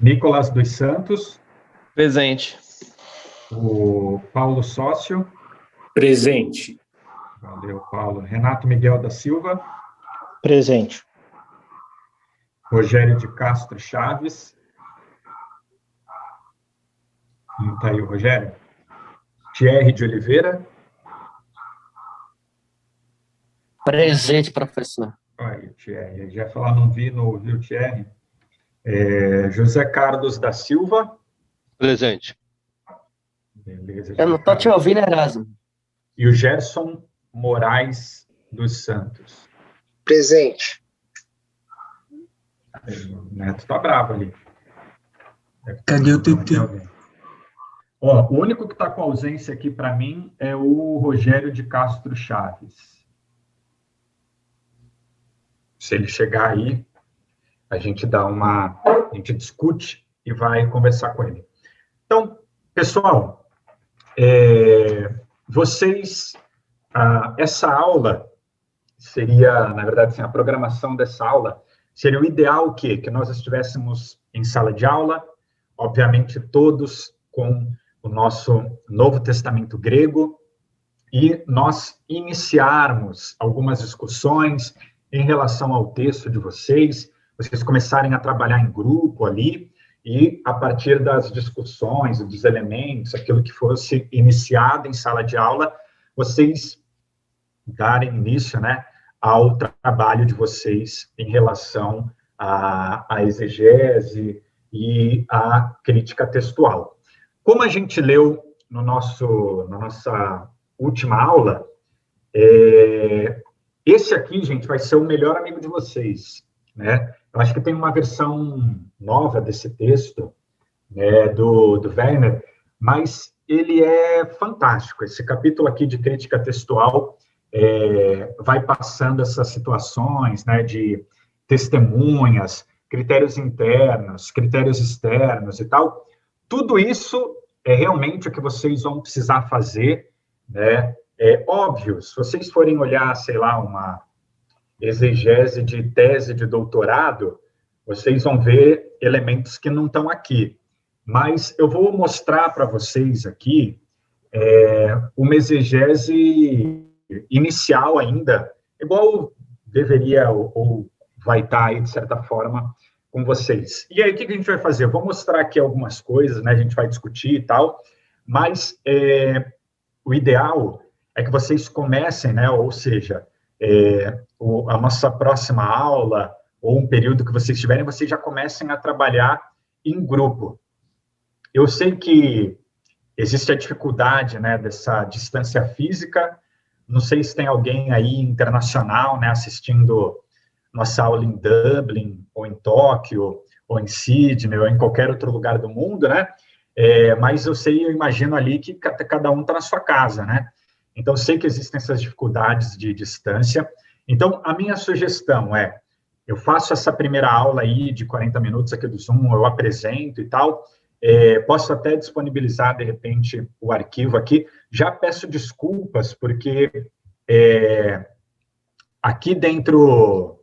Nicolas dos Santos, Presente. o Paulo Sócio. Presente. Valeu, Paulo. Renato Miguel da Silva. Presente. Rogério de Castro Chaves. Não está aí o Rogério. Thierry de Oliveira. Presente, professor. Olha, Thierry. Já ia falar, não vi, não ouvi o Thierry. José Carlos da Silva. Presente. Beleza. Eu não estou te ouvindo, Erasmo. E o Gerson Moraes dos Santos. Presente. O Neto tá bravo ali. Cadê o TT? Ó, o único que está com ausência aqui para mim é o Rogério de Castro Chaves. Se ele chegar aí, a gente discute e vai conversar com ele. Então, pessoal, essa aula seria, na verdade, assim, a programação dessa aula seria o ideal que nós estivéssemos em sala de aula, obviamente todos com o nosso Novo Testamento grego, e nós iniciarmos algumas discussões em relação ao texto de vocês começarem a trabalhar em grupo ali, e a partir das discussões, dos elementos, aquilo que fosse iniciado em sala de aula, vocês darem início, né, ao trabalho de vocês em relação à exegese e à crítica textual. Como a gente leu na nossa última aula, esse aqui, gente, vai ser o melhor amigo de vocês, né? Eu acho que tem uma versão nova desse texto, né, do Werner, mas ele é fantástico. Esse capítulo aqui de crítica textual vai passando essas situações, né, de testemunhas, critérios internos, critérios externos e tal. Tudo isso é realmente o que vocês vão precisar fazer, né? É óbvio, se vocês forem olhar, sei lá, uma exegese de tese de doutorado, vocês vão ver elementos que não estão aqui. Mas eu vou mostrar para vocês aqui uma exegese inicial ainda, igual deveria ou vai estar aí, de certa forma, com vocês. E aí, o que a gente vai fazer? Eu vou mostrar aqui algumas coisas, né? A gente vai discutir e tal, mas o ideal é que vocês comecem, né? Ou seja, a nossa próxima aula, ou um período que vocês tiverem, vocês já comecem a trabalhar em grupo. Eu sei que existe a dificuldade, né, dessa distância física. Não sei se tem alguém aí internacional, né, assistindo nossa aula em Dublin, ou em Tóquio, ou em Sydney, ou em qualquer outro lugar do mundo, né? Mas eu imagino ali que cada um está na sua casa, né? Então, eu sei que existem essas dificuldades de distância. Então, a minha sugestão eu faço essa primeira aula aí de 40 minutos aqui do Zoom, eu apresento e tal, posso até disponibilizar, de repente, o arquivo aqui. Já peço desculpas, porque aqui dentro,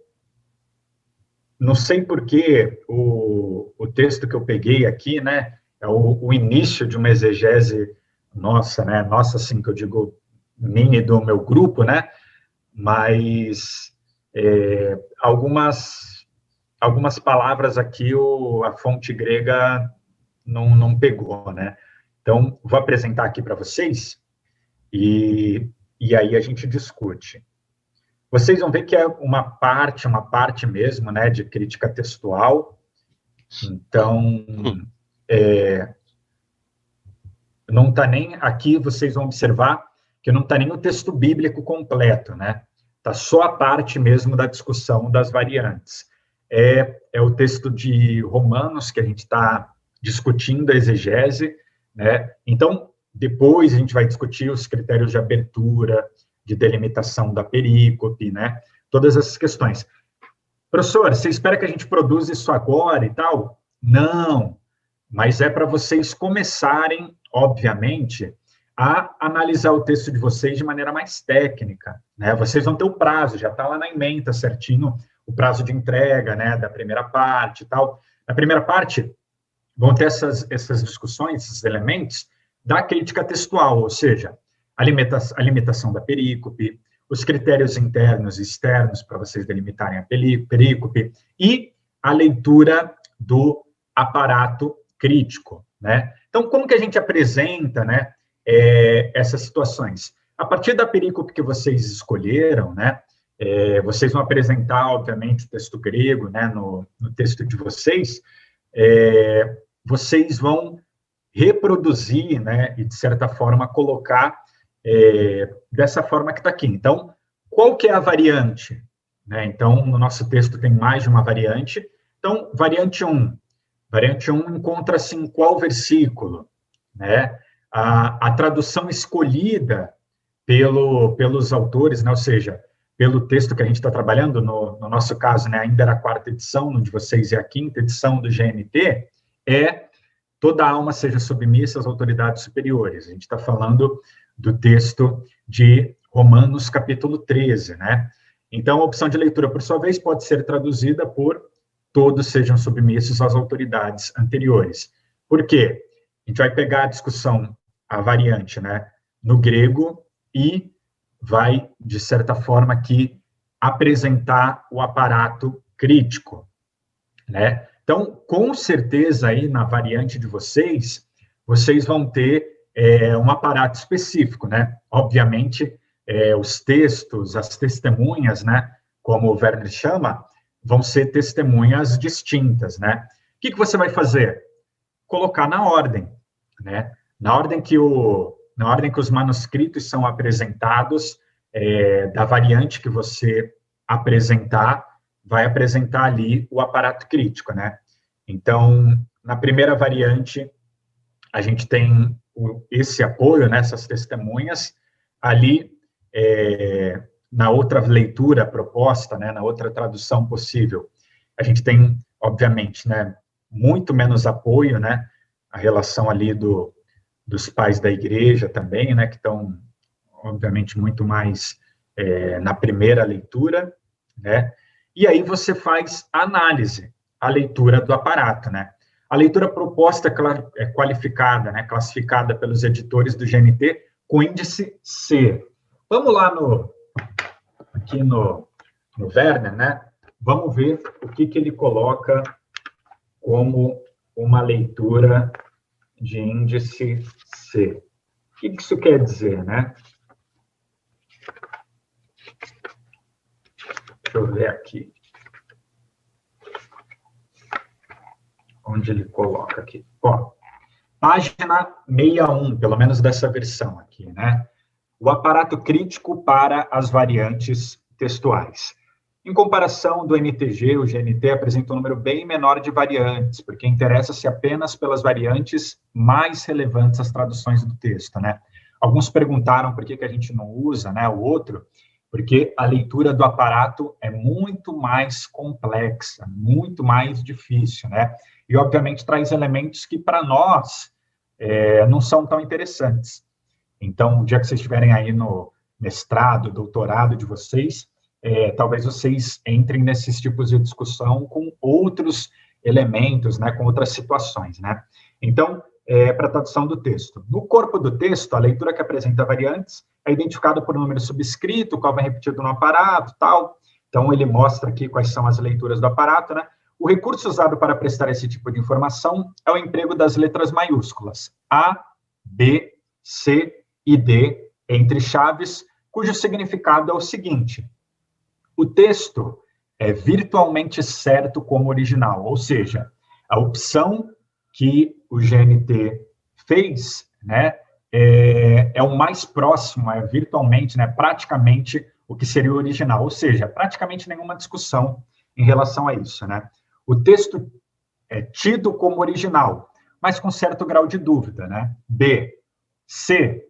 não sei por que o texto que eu peguei aqui, né, é o início de uma exegese nossa, né, nossa, assim, que eu digo, mini do meu grupo, né, mas algumas palavras aqui a fonte grega não pegou, né? Então, vou apresentar aqui para vocês e aí a gente discute. Vocês vão ver que é uma parte mesmo, né, de crítica textual. Então, não está nem aqui, vocês vão observar que não está nem o texto bíblico completo, né? Está só a parte mesmo da discussão das variantes. É o texto de Romanos que a gente está discutindo a exegese, né? Então, depois a gente vai discutir os critérios de abertura, de delimitação da perícope, né? Todas essas questões. Professor, você espera que a gente produza isso agora e tal? Não, mas é para vocês começarem, obviamente, a analisar o texto de vocês de maneira mais técnica, né? Vocês vão ter o prazo, já está lá na ementa certinho, o prazo de entrega, né, da primeira parte e tal. Na primeira parte, vão ter essas discussões, esses elementos da crítica textual, ou seja, a limitação da perícope, os critérios internos e externos para vocês delimitarem a perícope e a leitura do aparato crítico, né? Então, como que a gente apresenta, né, essas situações? A partir da perícope que vocês escolheram, né, vocês vão apresentar, obviamente, o texto grego, né, no texto de vocês, vocês vão reproduzir, né, e, de certa forma, colocar dessa forma que está aqui. Então, qual que é a variante? Né? Então, no nosso texto tem mais de uma variante. Então, variante 1. Variante 1 encontra-se em qual versículo? Né? A tradução escolhida pelos autores, né? Ou seja, pelo texto que a gente está trabalhando, no nosso caso, né, ainda era a 4ª edição, no de vocês é a 5ª edição do GNT, toda alma seja submissa às autoridades superiores. A gente está falando do texto de Romanos, capítulo 13, né? Então, a opção de leitura, por sua vez, pode ser traduzida por todos sejam submissos às autoridades anteriores. Por quê? A gente vai pegar a discussão, a variante, né, no grego e vai, de certa forma, aqui, apresentar o aparato crítico, né? Então, com certeza, aí, na variante de vocês vão ter um aparato específico, né? Obviamente, os textos, as testemunhas, né, como o Werner chama, vão ser testemunhas distintas, né? O que você vai fazer? Colocar na ordem, né? Na ordem que os manuscritos são apresentados, da variante que você apresentar, vai apresentar ali o aparato crítico, né? Então, na primeira variante, a gente tem esse apoio, né, essas testemunhas. Ali, na outra leitura proposta, né, na outra tradução possível, a gente tem, obviamente, né, muito menos apoio, né, a relação ali dos pais da igreja também, né, que estão, obviamente, muito mais na primeira leitura, né, e aí você faz a análise, a leitura do aparato, né. A leitura proposta é qualificada, né, classificada pelos editores do GNT com índice C. Vamos lá aqui no Werner, né? Vamos ver o que ele coloca como uma leitura de índice C. O que isso quer dizer, né? Deixa eu ver aqui. Onde ele coloca aqui. Ó, página 61, pelo menos dessa versão aqui, né? O aparato crítico para as variantes textuais. Em comparação do NTG, o GNT apresenta um número bem menor de variantes, porque interessa-se apenas pelas variantes mais relevantes às traduções do texto, né? Alguns perguntaram por que a gente não usa, né, o outro, porque a leitura do aparato é muito mais complexa, muito mais difícil, né? E, obviamente, traz elementos que, para nós, não são tão interessantes. Então, o dia que vocês estiverem aí no mestrado, doutorado de vocês, talvez vocês entrem nesses tipos de discussão com outros elementos, né, com outras situações, né? Então, para a tradução do texto. No corpo do texto, a leitura que apresenta variantes é identificada por um número subscrito, qual vai repetido no aparato, tal. Então, ele mostra aqui quais são as leituras do aparato, né? O recurso usado para prestar esse tipo de informação é o emprego das letras maiúsculas A, B, C e D, entre chaves, cujo significado é o seguinte: o texto é virtualmente certo como original, ou seja, a opção que o GNT fez, né, é o mais próximo, virtualmente, né, praticamente o que seria o original, ou seja, praticamente nenhuma discussão em relação a isso, né? O texto é tido como original, mas com certo grau de dúvida, né? B. C.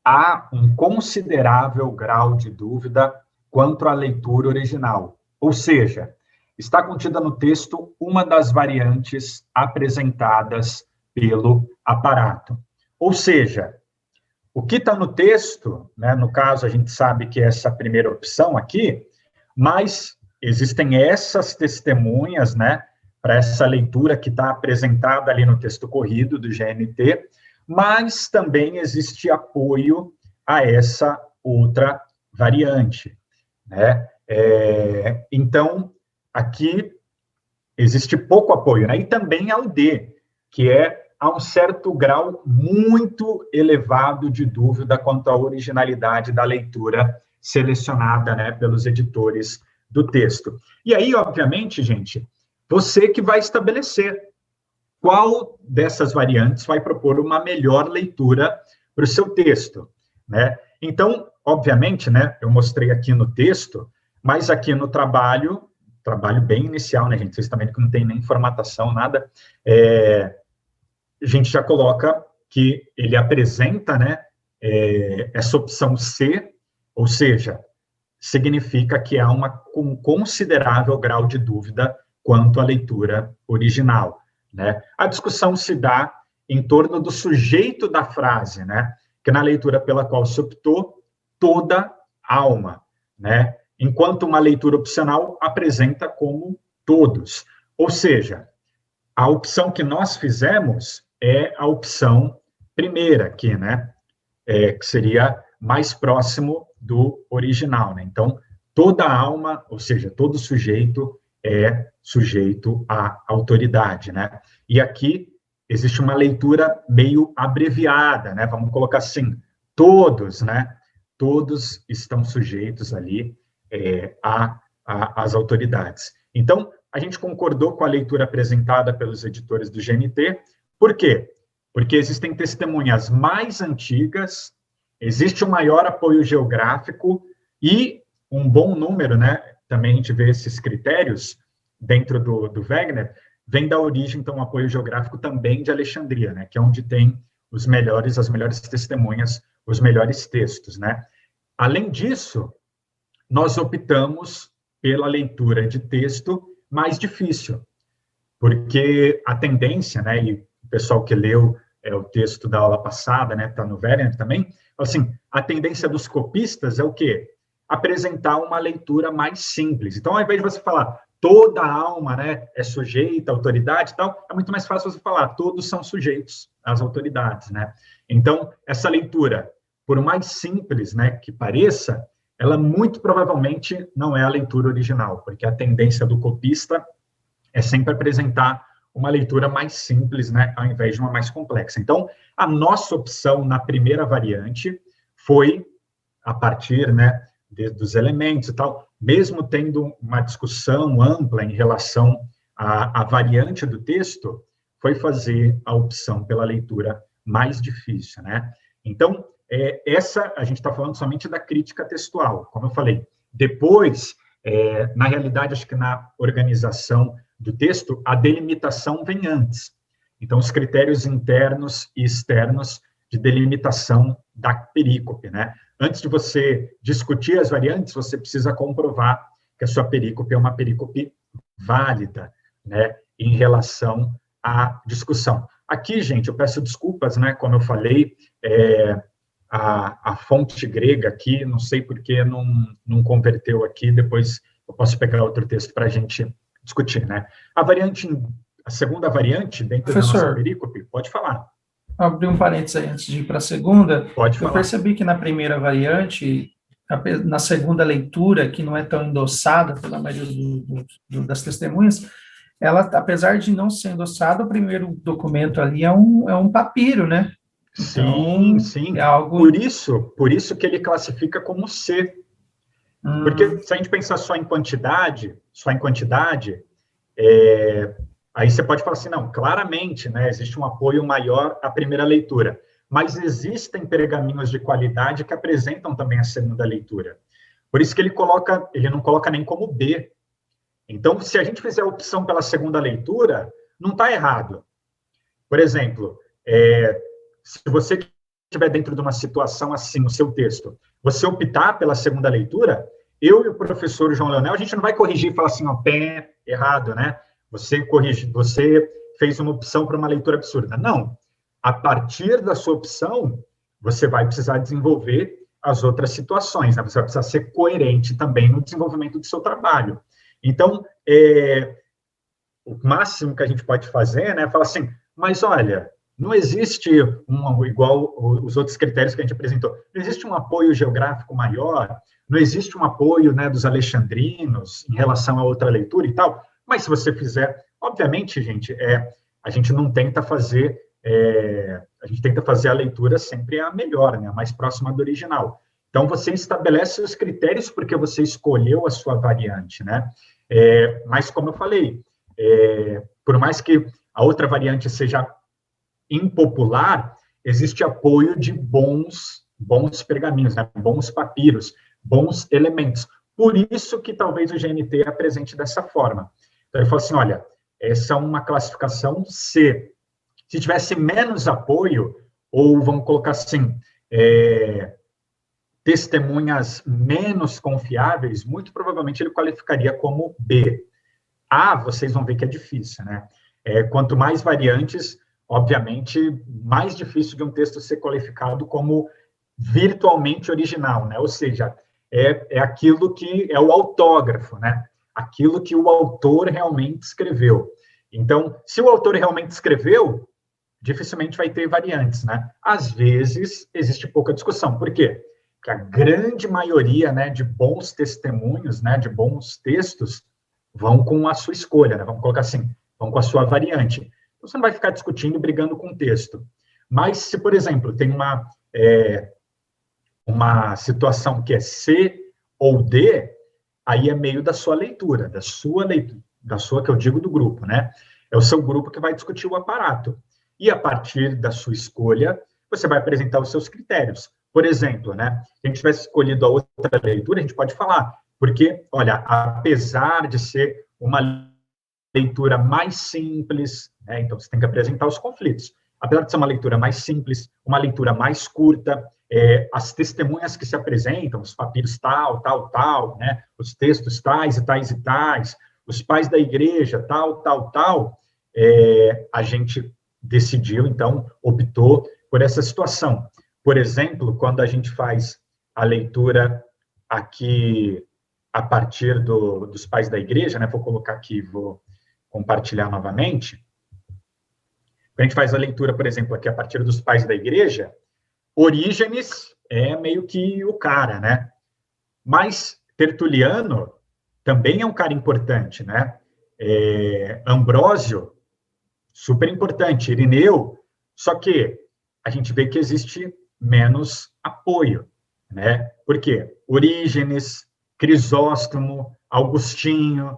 Há um considerável grau de dúvida quanto à leitura original, ou seja, está contida no texto uma das variantes apresentadas pelo aparato. Ou seja, o que está no texto, né, no caso, a gente sabe que é essa primeira opção aqui, mas existem essas testemunhas, né, para essa leitura que está apresentada ali no texto corrido do GNT, mas também existe apoio a essa outra variante, né? Então, aqui existe pouco apoio, né? E também ao D, que há um certo grau muito elevado de dúvida quanto à originalidade da leitura selecionada, né, pelos editores do texto. E aí, obviamente, gente, você que vai estabelecer qual dessas variantes vai propor uma melhor leitura para o seu texto, né? Então, obviamente, né, eu mostrei aqui no texto, mas aqui no trabalho bem inicial, né, gente? Vocês também que não tem nem formatação, nada, a gente já coloca que ele apresenta, né, essa opção C, ou seja, significa que há um considerável grau de dúvida quanto à leitura original, né? A discussão se dá em torno do sujeito da frase, né, que na leitura pela qual se optou, toda alma, né, enquanto uma leitura opcional apresenta como todos. Ou seja, a opção que nós fizemos é a opção primeira aqui, né, que seria mais próximo do original, né? Então, toda alma, ou seja, todo sujeito é sujeito à autoridade, né? E aqui existe uma leitura meio abreviada, né? Vamos colocar assim, todos, né? Todos estão sujeitos ali às autoridades. Então, a gente concordou com a leitura apresentada pelos editores do GNT. Por quê? Porque existem testemunhas mais antigas, existe um maior apoio geográfico e um bom número, né? Também a gente vê esses critérios dentro do Wegener, vem da origem, então, o apoio geográfico também de Alexandria, né? Que é onde tem as melhores testemunhas, os melhores textos, né? Além disso, nós optamos pela leitura de texto mais difícil, porque a tendência, né, e o pessoal que leu o texto da aula passada, né, está no Wegener também, assim, a tendência dos copistas é o quê? Apresentar uma leitura mais simples. Então, ao invés de você falar toda alma, né, é sujeita, autoridade e tal, é muito mais fácil você falar todos são sujeitos às autoridades, né? Então, essa leitura, por mais simples, né, que pareça, ela muito provavelmente não é a leitura original, porque a tendência do copista é sempre apresentar uma leitura mais simples, né, ao invés de uma mais complexa. Então, a nossa opção na primeira variante foi, a partir, né, dos elementos e tal, mesmo tendo uma discussão ampla em relação à variante do texto, foi fazer a opção pela leitura mais difícil, né? Então, essa, a gente está falando somente da crítica textual, como eu falei. Depois, na realidade, acho que na organização do texto, a delimitação vem antes. Então, os critérios internos e externos de delimitação da perícope, né? Antes de você discutir as variantes, você precisa comprovar que a sua perícope é uma perícope válida, né, em relação à discussão. Aqui, gente, eu peço desculpas, né, como eu falei, a fonte grega aqui, não sei por que não converteu aqui, depois eu posso pegar outro texto para a gente discutir, né? A segunda variante, dentro da nossa perícope, pode falar. Abrir um parênteses aí antes de ir para a segunda. Pode falar. Eu percebi que na primeira variante, na segunda leitura, que não é tão endossada pela maioria das testemunhas, ela, apesar de não ser endossada, o primeiro documento ali é um papiro, né? Então, sim. É algo... Por isso que ele classifica como C. Porque se a gente pensar só em quantidade, aí você pode falar assim, não, claramente, né, existe um apoio maior à primeira leitura, mas existem pergaminhos de qualidade que apresentam também a segunda leitura. Por isso que ele não coloca nem como B. Então, se a gente fizer a opção pela segunda leitura, não está errado. Por exemplo, se você estiver dentro de uma situação assim, no seu texto, você optar pela segunda leitura, eu e o professor João Leonel, a gente não vai corrigir e falar assim, ó, pé, errado, né? Você fez uma opção para uma leitura absurda. Não. A partir da sua opção, você vai precisar desenvolver as outras situações, né? Você vai precisar ser coerente também no desenvolvimento do seu trabalho. Então, o máximo que a gente pode fazer, né, falar assim, mas olha, não existe igual os outros critérios que a gente apresentou, não existe um apoio geográfico maior, não existe um apoio, né, dos alexandrinos em relação a outra leitura e tal, mas se você fizer, obviamente, gente, a gente não tenta fazer, a gente tenta fazer a leitura sempre a melhor, né, a mais próxima do original. Então, você estabelece os critérios porque você escolheu a sua variante, né? Mas, como eu falei, por mais que a outra variante seja impopular, existe apoio de bons pergaminhos, né? Bons papiros, bons elementos. Por isso que talvez o GNT apresente dessa forma. Então, ele fala assim, olha, essa é uma classificação C. Se tivesse menos apoio, ou vamos colocar assim, testemunhas menos confiáveis, muito provavelmente ele qualificaria como B. A, vocês vão ver que é difícil, né? Quanto mais variantes, obviamente, mais difícil de um texto ser qualificado como virtualmente original, né? Ou seja, é aquilo que é o autógrafo, né? Aquilo que o autor realmente escreveu. Então, se o autor realmente escreveu, dificilmente vai ter variantes, né? Às vezes, existe pouca discussão. Por quê? Porque a grande maioria, né, de bons testemunhos, né, de bons textos, vão com a sua escolha, né? Vamos colocar assim, vão com a sua variante. Então, você não vai ficar discutindo e brigando com o texto. Mas, se, por exemplo, tem uma situação que é C ou D, aí é meio da sua leitura, da sua, que eu digo do grupo, né? É o seu grupo que vai discutir o aparato. E, a partir da sua escolha, você vai apresentar os seus critérios. Por exemplo, né, se a gente tivesse escolhido a outra leitura, a gente pode falar, porque, olha, apesar de ser uma leitura mais simples, né, então você tem que apresentar os conflitos. Apesar de ser uma leitura mais simples, uma leitura mais curta, as testemunhas que se apresentam, os papiros tal, tal, tal, né, os textos tais e tais e tais, os pais da igreja, tal, tal, tal, a gente decidiu, então, optou por essa situação. Por exemplo, quando a gente faz a leitura aqui a partir dos pais da igreja, né? Vou colocar aqui, vou compartilhar novamente. Quando a gente faz a leitura, por exemplo, aqui a partir dos pais da igreja, Orígenes é meio que o cara, né? Mas Tertuliano também é um cara importante, né? Ambrósio, super importante. Irineu, só que a gente vê que existe menos apoio, né? Por quê? Orígenes, Crisóstomo, Augustinho,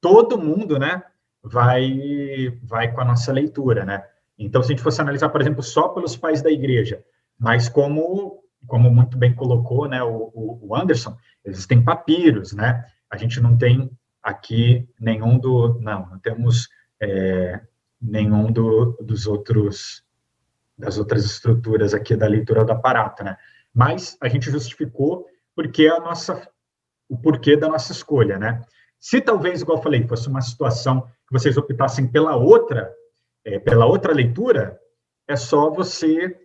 todo mundo, né, vai com a nossa leitura, né? Então, se a gente fosse analisar, por exemplo, só pelos pais da igreja, mas como muito bem colocou, né, o Anderson, existem papiros, né? A gente não tem aqui não temos nenhum dos outros das outras estruturas aqui da leitura do aparato, né? Mas a gente justificou o porquê da nossa escolha, né? Se talvez, igual eu falei, fosse uma situação que vocês optassem pela outra leitura, é só você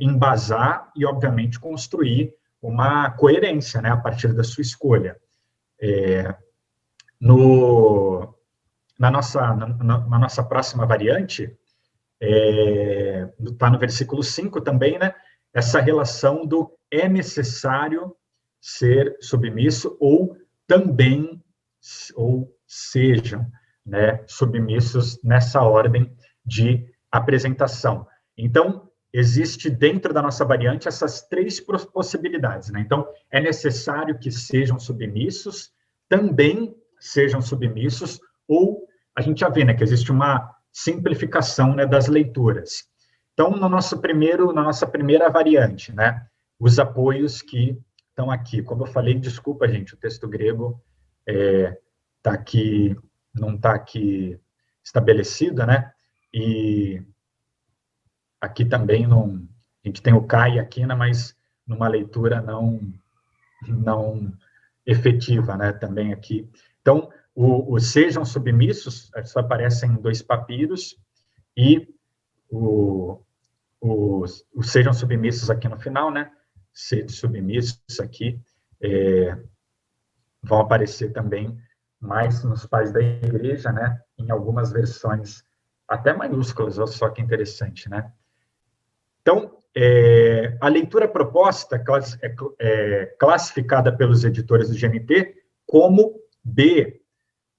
embasar e, obviamente, construir uma coerência, né, a partir da sua escolha. Na nossa próxima variante, está no versículo 5 também, né? Essa relação do é necessário ser submisso ou também, ou sejam, né, submissos nessa ordem de apresentação. Então, existe dentro da nossa variante essas três possibilidades, né? Então, é necessário que sejam submissos, também sejam submissos, ou a gente já vê, né, que existe uma simplificação, né, das leituras. Então, na nossa primeira variante, né, os apoios que estão aqui. Como eu falei, desculpa, gente, o texto grego tá aqui, não está aqui estabelecido, né, e aqui também não, a gente tem o Kai e a Quina, mas numa leitura não efetiva, né, também aqui. Então, os sejam submissos, só aparecem em 2 papiros, e os sejam submissos aqui no final, né? Sede submissos aqui, vão aparecer também mais nos pais da igreja, né? em algumas versões até maiúsculas, olha só que interessante, né? Então, a leitura proposta é classificada pelos editores do GNT como B,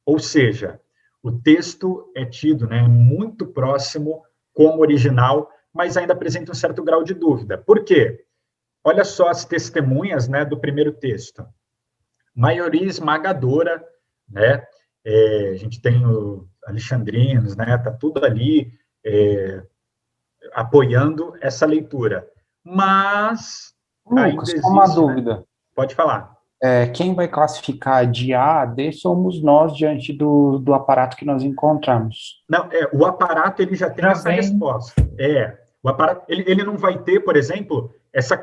ou seja, o texto é tido, né, muito próximo como original, mas ainda apresenta um certo grau de dúvida. Por quê? Olha só as testemunhas, né, do primeiro texto. Maioria esmagadora, né? A gente tem o alexandrinos, né? Tá tudo ali apoiando essa leitura. Mas Lucas, ainda uma existe, né? dúvida. Pode falar. Quem vai classificar de A a D somos nós diante do aparato que nós encontramos. Não, o aparato ele já tem Já essa vem. resposta. O aparato ele não vai ter, por exemplo, essa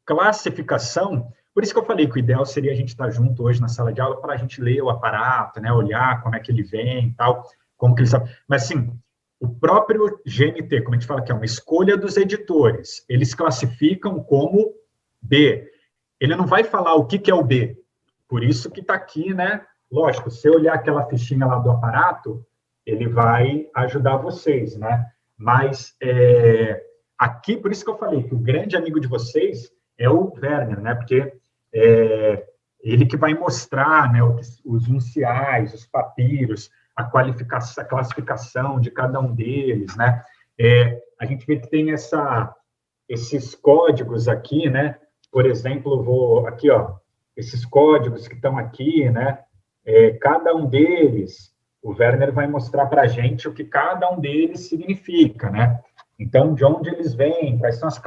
classificação. Por isso que eu falei que o ideal seria a gente estar junto hoje na sala de aula para a gente ler o aparato, né, olhar como é que ele vem, tal, como que ele sabe. Mas assim, o próprio GNT, como a gente fala que é uma escolha dos editores, eles classificam como B. Ele não vai falar o que é o B. Por isso que está aqui, né? Lógico, se eu olhar aquela fichinha lá do aparato, ele vai ajudar vocês, né? Mas aqui, por isso que eu falei que o grande amigo de vocês é o Werner, né? Porque ele que vai mostrar, né, os unciais, os papiros, a classificação de cada um deles, né? A gente vê que tem esses códigos aqui, né? Por exemplo, aqui, ó, esses códigos que estão aqui, né? Cada um deles, o Werner vai mostrar para a gente o que cada um deles significa, né? Então, de onde eles vêm, quais são as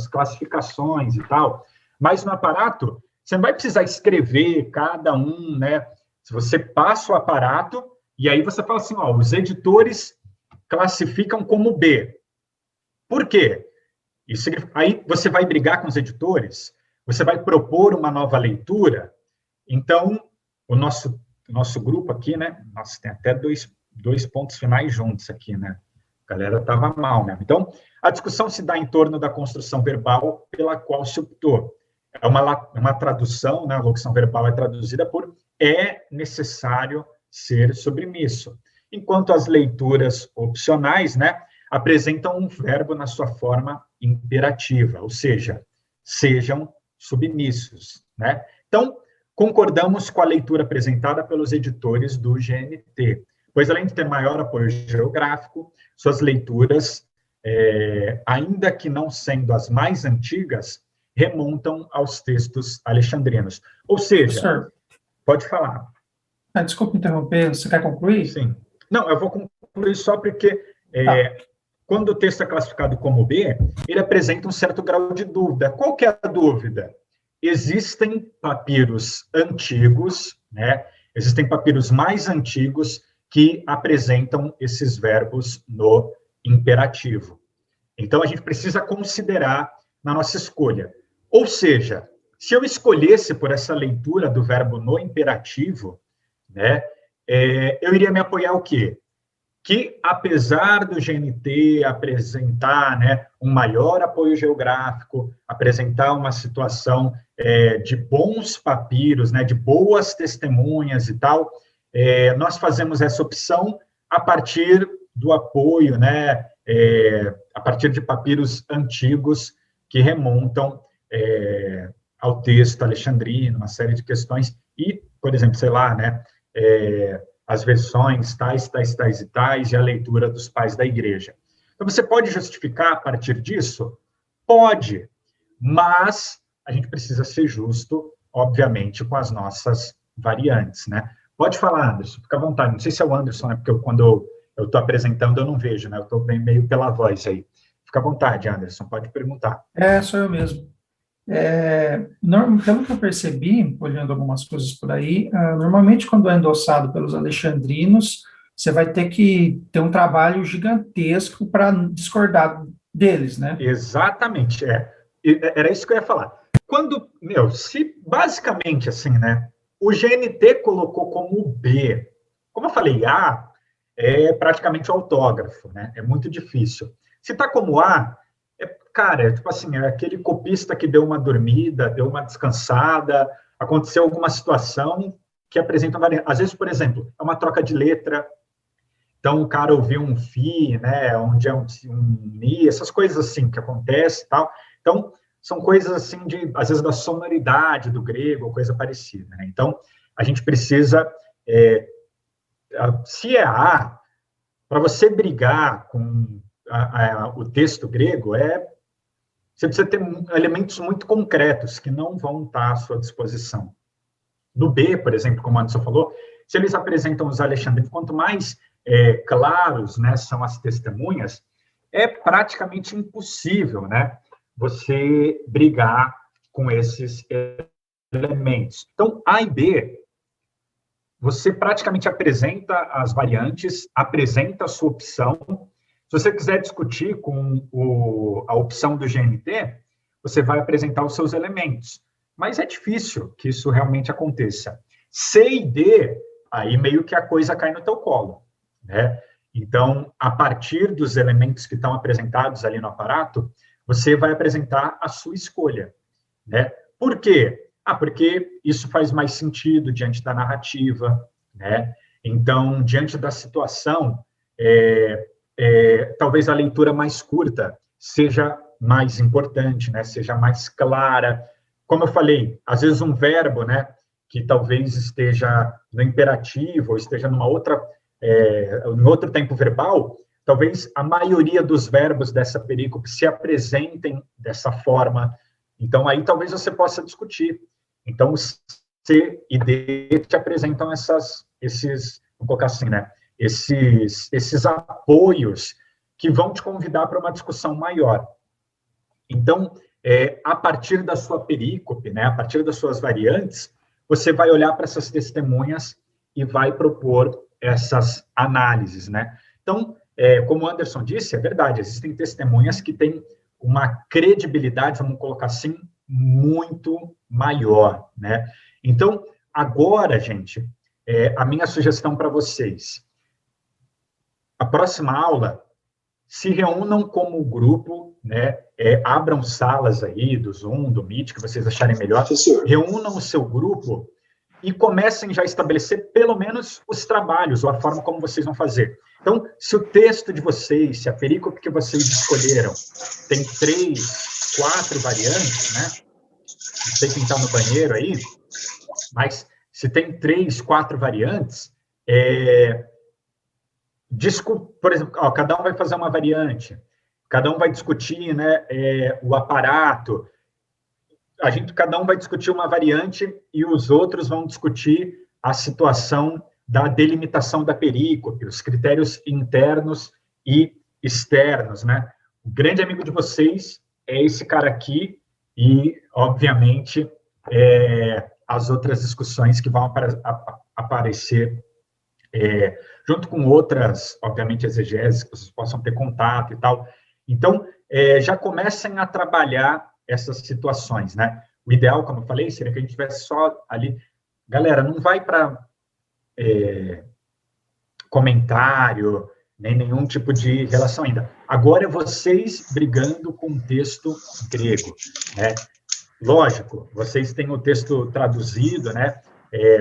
classificações e tal. Mas no aparato, você não vai precisar escrever cada um, né? Se você passa o aparato, e aí você fala assim, ó, os editores classificam como B. Por quê? Aí você vai brigar com os editores, você vai propor uma nova leitura. Então, o nosso grupo aqui, né? Nossa, tem até dois pontos finais juntos aqui, né? A galera estava mal mesmo. Então, a discussão se dá em torno da construção verbal pela qual se optou. É uma tradução, né? A locução verbal é traduzida por é necessário ser submisso. Enquanto as leituras opcionais, né? Apresentam um verbo na sua forma imperativa, ou seja, sejam submissos, né? Então, concordamos com a leitura apresentada pelos editores do GNT, pois além de ter maior apoio geográfico, suas leituras, ainda que não sendo as mais antigas, remontam aos textos alexandrinos. Ou seja, Professor, pode falar. Desculpa interromper, você quer concluir? Sim. Não, eu vou concluir só porque quando o texto é classificado como B, ele apresenta um certo grau de dúvida. Qual que é a dúvida? Existem papiros antigos, né? Existem papiros mais antigos que apresentam esses verbos no imperativo. Então, a gente precisa considerar na nossa escolha. Ou seja, se eu escolhesse por essa leitura do verbo no imperativo, né, eu iria me apoiar o quê? Que, apesar do GNT apresentar, né, um maior apoio geográfico, apresentar uma situação de bons papiros, né, de boas testemunhas e tal, nós fazemos essa opção a partir do apoio, né, a partir de papiros antigos que remontam ao texto alexandrino, uma série de questões, e, por exemplo, sei lá, né, as versões tais e tais, e a leitura dos pais da igreja. Então, você pode justificar a partir disso? Pode, mas a gente precisa ser justo, obviamente, com as nossas variantes, né? Pode falar, Anderson, fica à vontade. Não sei se é o Anderson, né? Porque quando eu estou apresentando, eu não vejo, né? Eu estou meio pela voz aí. Fica à vontade, Anderson, pode perguntar. Sou eu mesmo. Pelo que eu percebi, olhando algumas coisas por aí, normalmente quando é endossado pelos alexandrinos, você vai ter que ter um trabalho gigantesco para discordar deles, né? Exatamente, era isso que eu ia falar. Quando, se basicamente assim, né, o GNT colocou como B, como eu falei, A é praticamente autógrafo, né, é muito difícil. Se está como A, cara, tipo assim, é aquele copista que deu uma dormida, deu uma descansada, aconteceu alguma situação, que apresentam variantes. Às vezes, por exemplo, é uma troca de letra, então o cara ouviu um fi, né, onde é um mi, essas coisas assim que acontecem e tal. Então, são coisas assim às vezes, da sonoridade do grego, ou coisa parecida, né? Então, a gente precisa, se é A, para você brigar com o texto grego, você precisa ter elementos muito concretos que não vão estar à sua disposição. No B, por exemplo, como o Anderson falou, se eles apresentam os alexandrinos, quanto mais claros, né, são as testemunhas, é praticamente impossível, né, você brigar com esses elementos. Então, A e B, você praticamente apresenta as variantes, apresenta a sua opção. Se você quiser discutir com a opção do GMT, você vai apresentar os seus elementos. Mas é difícil que isso realmente aconteça. C e D, aí meio que a coisa cai no teu colo, né? Então, a partir dos elementos que estão apresentados ali no aparato, você vai apresentar a sua escolha, né? Por quê? Porque isso faz mais sentido diante da narrativa, né? Então, diante da situação, talvez a leitura mais curta seja mais importante, né? Seja mais clara. Como eu falei, às vezes um verbo, né, que talvez esteja no imperativo, ou esteja em outro tempo verbal, talvez a maioria dos verbos dessa perícope se apresentem dessa forma. Então, aí talvez você possa discutir. Então, C e D te apresentam esses, vamos colocar assim, né, esses apoios que vão te convidar para uma discussão maior. Então, a partir da sua perícope, né, a partir das suas variantes, você vai olhar para essas testemunhas e vai propor essas análises, né? Então, como o Anderson disse, é verdade, existem testemunhas que têm uma credibilidade, vamos colocar assim, muito maior, né? Então, agora, gente, a minha sugestão para vocês, a próxima aula, se reúnam como grupo, né? Abram salas aí do Zoom, do Meet, que vocês acharem melhor. Reúnam o seu grupo e comecem já a estabelecer pelo menos os trabalhos, ou a forma como vocês vão fazer. Então, se o texto de vocês, se a perícope que vocês escolheram tem 3, 4 variantes, né? Não sei quem está no banheiro aí, mas se tem 3, 4 variantes, por exemplo, cada um vai fazer uma variante, cada um vai discutir, né, o aparato, cada um vai discutir uma variante e os outros vão discutir a situação da delimitação da perícope, os critérios internos e externos, né? O grande amigo de vocês é esse cara aqui e, obviamente, as outras discussões que vão aparecer junto com outras, obviamente, exegeses que vocês possam ter contato e tal. Então, já comecem a trabalhar essas situações, né? O ideal, como eu falei, seria que a gente tivesse só ali... Galera, não vai para comentário, nem nenhum tipo de relação ainda. Agora é vocês brigando com o texto grego, né? Lógico, vocês têm o texto traduzido, né?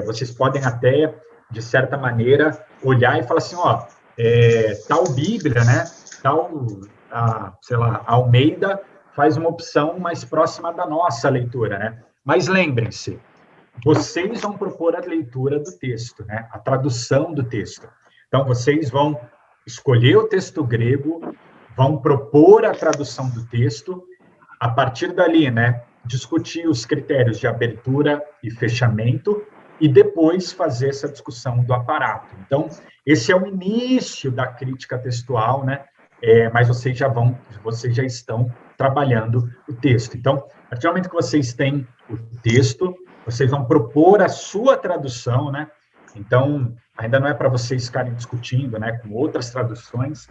Vocês podem até, de certa maneira, olhar e falar assim, ó, tal Bíblia, né? Tal, sei lá, Almeida faz uma opção mais próxima da nossa leitura, né? Mas lembrem-se, vocês vão propor a leitura do texto, né? A tradução do texto. Então, vocês vão escolher o texto grego, vão propor a tradução do texto, a partir dali, né? Discutir os critérios de abertura e fechamento e depois fazer essa discussão do aparato. Então, esse é o início da crítica textual, né? Mas vocês já estão trabalhando o texto. Então, a partir do momento que vocês têm o texto, vocês vão propor a sua tradução, né? Então, ainda não é para vocês ficarem discutindo, né, com outras traduções,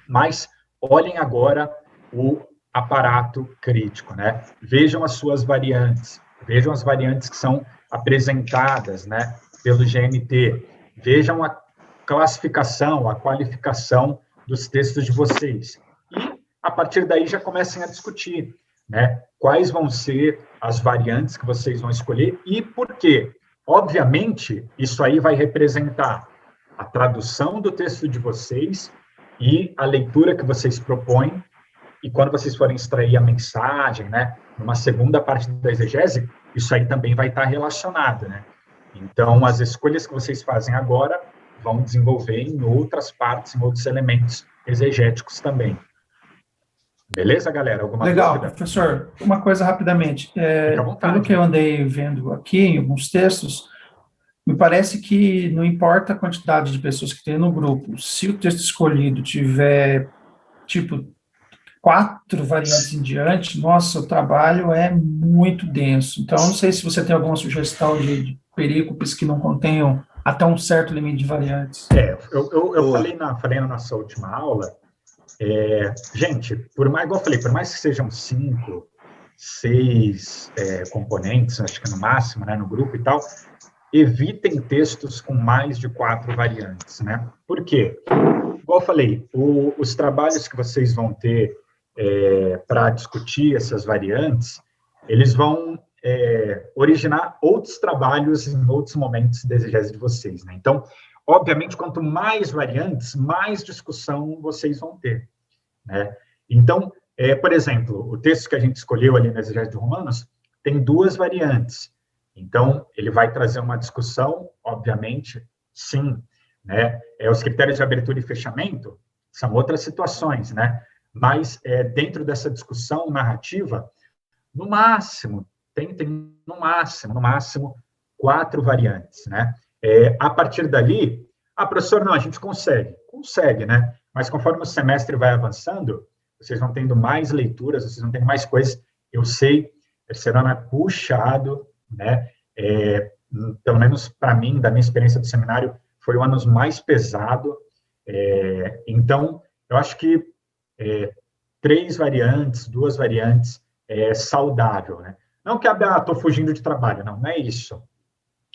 mas olhem agora o aparato crítico, né? Vejam as suas variantes, vejam as variantes que são apresentadas, né, pelo GMT, vejam a classificação, a qualificação dos textos de vocês. E, a partir daí, já comecem a discutir, né, quais vão ser as variantes que vocês vão escolher e por quê. Obviamente, isso aí vai representar a tradução do texto de vocês e a leitura que vocês propõem, e quando vocês forem extrair a mensagem, né, numa segunda parte da exegese, isso aí também vai estar relacionado, né? Então, as escolhas que vocês fazem agora vão desenvolver em outras partes, em outros elementos exegéticos também. Beleza, galera? Alguma Legal, dúvida? professor. Uma coisa rapidamente. Fica à vontade. Pelo que eu andei vendo aqui em alguns textos, me parece que não importa a quantidade de pessoas que tem no grupo, se o texto escolhido tiver, tipo, 4 variantes em diante, nossa, o trabalho é muito denso. Então, não sei se você tem alguma sugestão de perícopes que não contenham até um certo limite de variantes. Eu falei na nossa última aula, gente, igual eu falei, por mais que sejam 5, 6 componentes, acho que no máximo, né, no grupo e tal, evitem textos com mais de 4 variantes, né? Por quê? Igual eu falei, os trabalhos que vocês vão ter para discutir essas variantes, eles vão originar outros trabalhos em outros momentos da exegese de vocês, né? Então, obviamente, quanto mais variantes, mais discussão vocês vão ter, né? Então, por exemplo, o texto que a gente escolheu ali na exegese de Romanos tem 2 variantes. Então, ele vai trazer uma discussão, obviamente, sim, né? Os critérios de abertura e fechamento são outras situações, né? Mas, dentro dessa discussão narrativa, no máximo, tem no máximo 4 variantes, né? A partir dali, professor, não, a gente consegue, né? Mas conforme o semestre vai avançando, vocês vão tendo mais leituras, vocês vão tendo mais coisas. Eu sei, terceiro ano é puxado, né? Pelo menos para mim, da minha experiência do seminário, foi o ano mais pesado. Então, eu acho que 3 variantes, 2 variantes é saudável, né? Não que estou fugindo de trabalho, não é isso.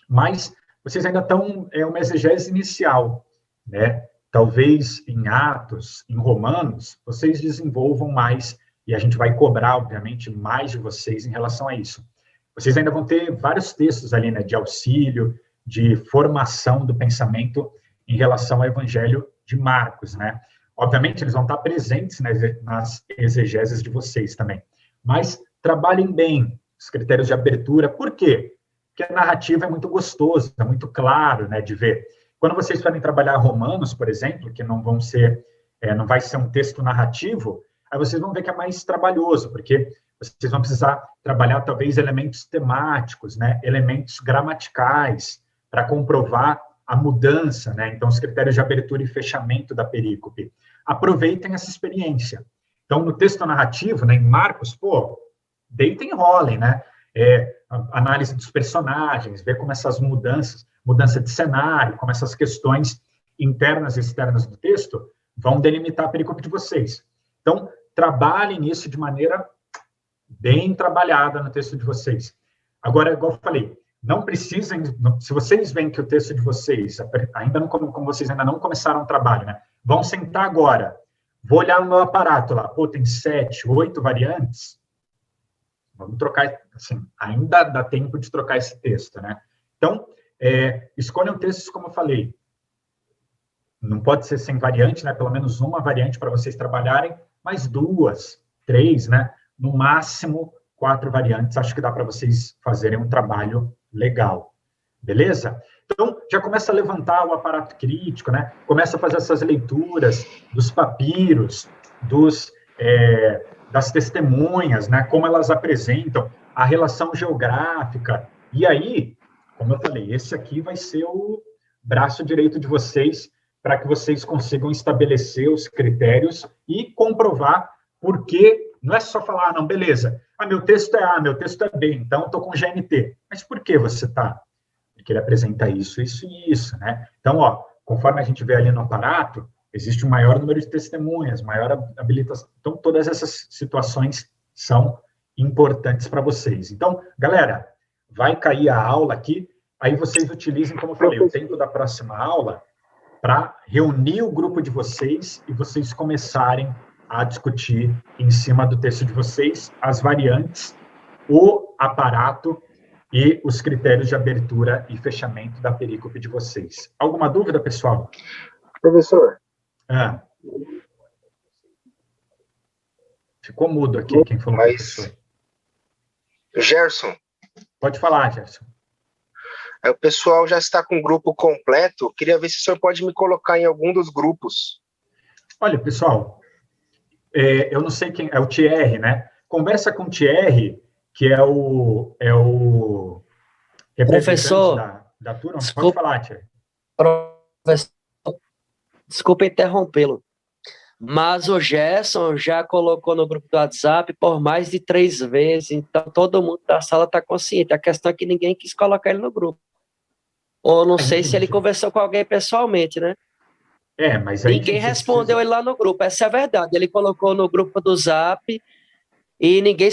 Mas vocês ainda estão uma exegese inicial, né? Talvez em Atos, em Romanos, vocês desenvolvam mais, e a gente vai cobrar, obviamente, mais de vocês em relação a isso. Vocês ainda vão ter vários textos ali, né, de auxílio, de formação do pensamento em relação ao Evangelho de Marcos, né? Obviamente, eles vão estar presentes nas exegeses de vocês também. Mas trabalhem bem os critérios de abertura. Por quê? Porque a narrativa é muito gostoso, é muito claro, né, de ver. Quando vocês forem trabalhar Romanos, por exemplo, que não vai ser um texto narrativo, aí vocês vão ver que é mais trabalhoso, porque vocês vão precisar trabalhar, talvez, elementos temáticos, né, elementos gramaticais, para comprovar a mudança, né? Então, os critérios de abertura e fechamento da perícope. Aproveitem essa experiência. Então, no texto narrativo, né, em Marcos, deitem e rolem, né? Análise dos personagens, ver como essas mudança de cenário, como essas questões internas e externas do texto vão delimitar a perícope de vocês. Então, trabalhem isso de maneira bem trabalhada no texto de vocês. Agora, igual eu falei, não precisem, se vocês veem que o texto de vocês, ainda não, como vocês ainda não começaram o trabalho, né? Vão sentar agora, vou olhar no meu aparato lá, tem 7, 8 variantes, vamos trocar, assim, ainda dá tempo de trocar esse texto, né? Então, escolham textos, como eu falei, não pode ser sem variante, né? Pelo menos uma variante para vocês trabalharem, mas 2, 3, né? No máximo 4 variantes, acho que dá para vocês fazerem um trabalho legal, beleza? Então, já começa a levantar o aparato crítico, né? Começa a fazer essas leituras dos papiros, das testemunhas, né? Como elas apresentam a relação geográfica. E aí, como eu falei, esse aqui vai ser o braço direito de vocês para que vocês consigam estabelecer os critérios e comprovar por que. Não é só falar, não, beleza, meu texto é A, meu texto é B, então estou com GNT. Mas por que você está? Porque ele apresenta isso, isso e isso, né? Então, conforme a gente vê ali no aparato, existe um maior número de testemunhas, maior habilitação. Então, todas essas situações são importantes para vocês. Então, galera, vai cair a aula aqui, aí vocês utilizem, como eu falei, o tempo da próxima aula para reunir o grupo de vocês e vocês começarem a discutir em cima do texto de vocês as variantes, o aparato e os critérios de abertura e fechamento da perícope de vocês. Alguma dúvida, pessoal? Professor, Ah. Ficou mudo aqui, quem falou professor. Gerson, Pode falar, Gerson. o pessoal já está com o grupo completo. Queria ver se o senhor pode me colocar em algum dos grupos. Olha, pessoal, eu não sei quem é o Thierry, né? Conversa com o Thierry, que é o representante Professor, da turma. Pode desculpa. falar, Thierry. Professor, desculpa interrompê-lo, mas o Gerson já colocou no grupo do WhatsApp por mais de 3 vezes, então todo mundo da sala está consciente. A questão é que ninguém quis colocar ele no grupo. Ou não sei se ele conversou com alguém pessoalmente, né? Mas aí Ninguém respondeu ele lá no grupo, essa é a verdade. Ele colocou no grupo do Zap e ninguém